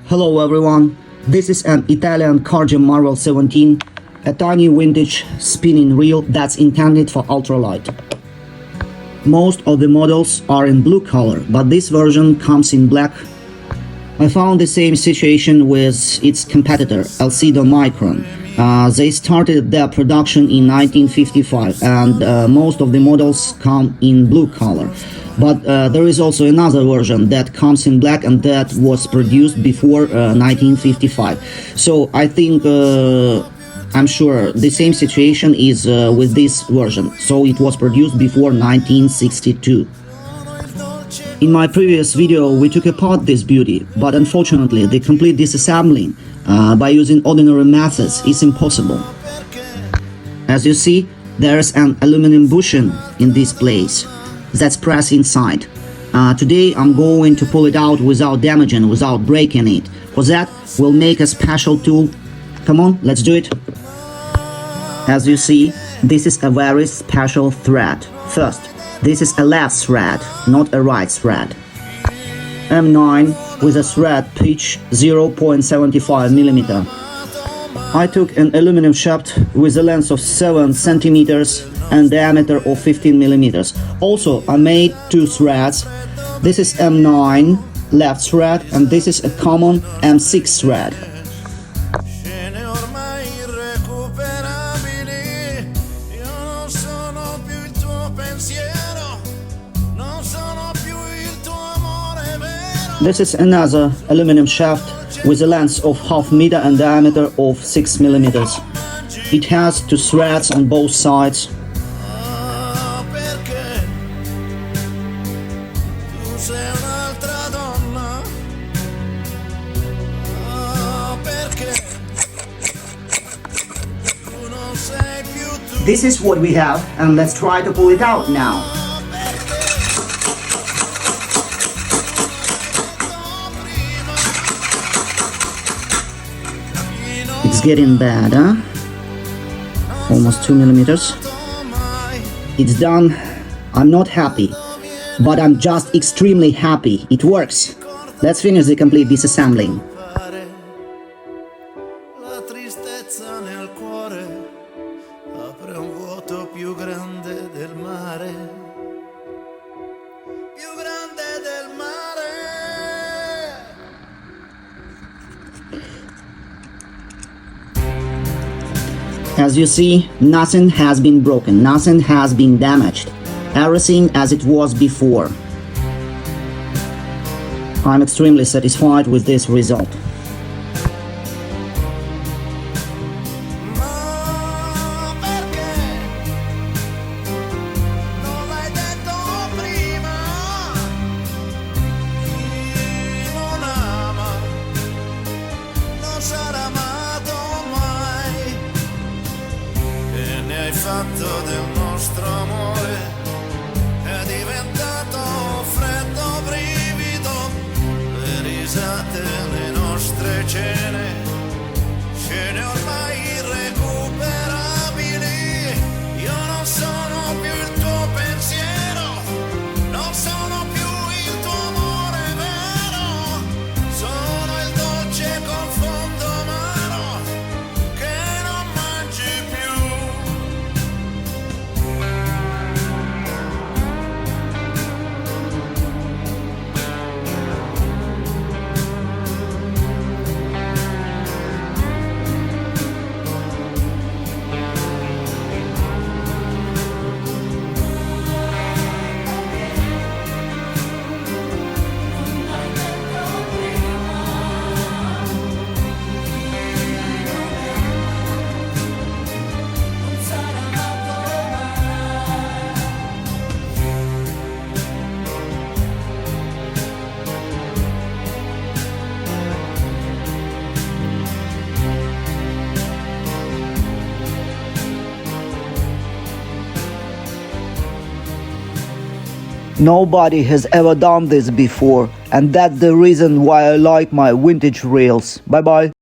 Hello everyone, this is an Italian Cargem Marvel 17, a tiny vintage spinning reel that's intended for ultralight. Most of the models are in blue color, but this version comes in black. I found the same situation with its competitor, Alcedo Micron. They started their production in 1955 and most of the models come in blue color. But there is also another version that comes in black and that was produced before 1955. So I think, I'm sure the same situation is with this version. So it was produced before 1962. In my previous video, we took apart this beauty, but unfortunately the complete disassembling by using ordinary methods is impossible. As you see, there's an aluminum bushing in this place that's pressed inside. Today I'm going to pull it out without damaging, without breaking it. For that, we'll make a special tool. Come on, let's do it. As you see, this is a very special thread. First, this is a left thread, not a right thread. M9 with a thread pitch 0.75 millimeter. I took an aluminum shaft with a length of 7 centimeters and diameter of 15 millimeters. Also, I made two threads. This is M9 left thread and this is a common M6 thread. This is another aluminum shaft with a length of half meter and diameter of 6 millimeters. It has two threads on both sides. This is what we have, and let's try to pull it out now. It's getting bad, huh? Almost 2 millimeters. It's done. I'm not happy, but I'm just extremely happy. It works. Let's finish the complete disassembling. As you see, nothing has been broken, nothing has been damaged. Everything as it was before. I'm extremely satisfied with this result. Hai fatto del nostro amore, è diventato freddo brivido, le risate, le nostre scene ormai irrecuperabili. Io non sono più il tuo pensiero, non sono più il tuo amore vero, sono il dolce col fondo amaro che non mangi più. Nobody has ever done this before, and that's the reason why I like my vintage reels. Bye bye.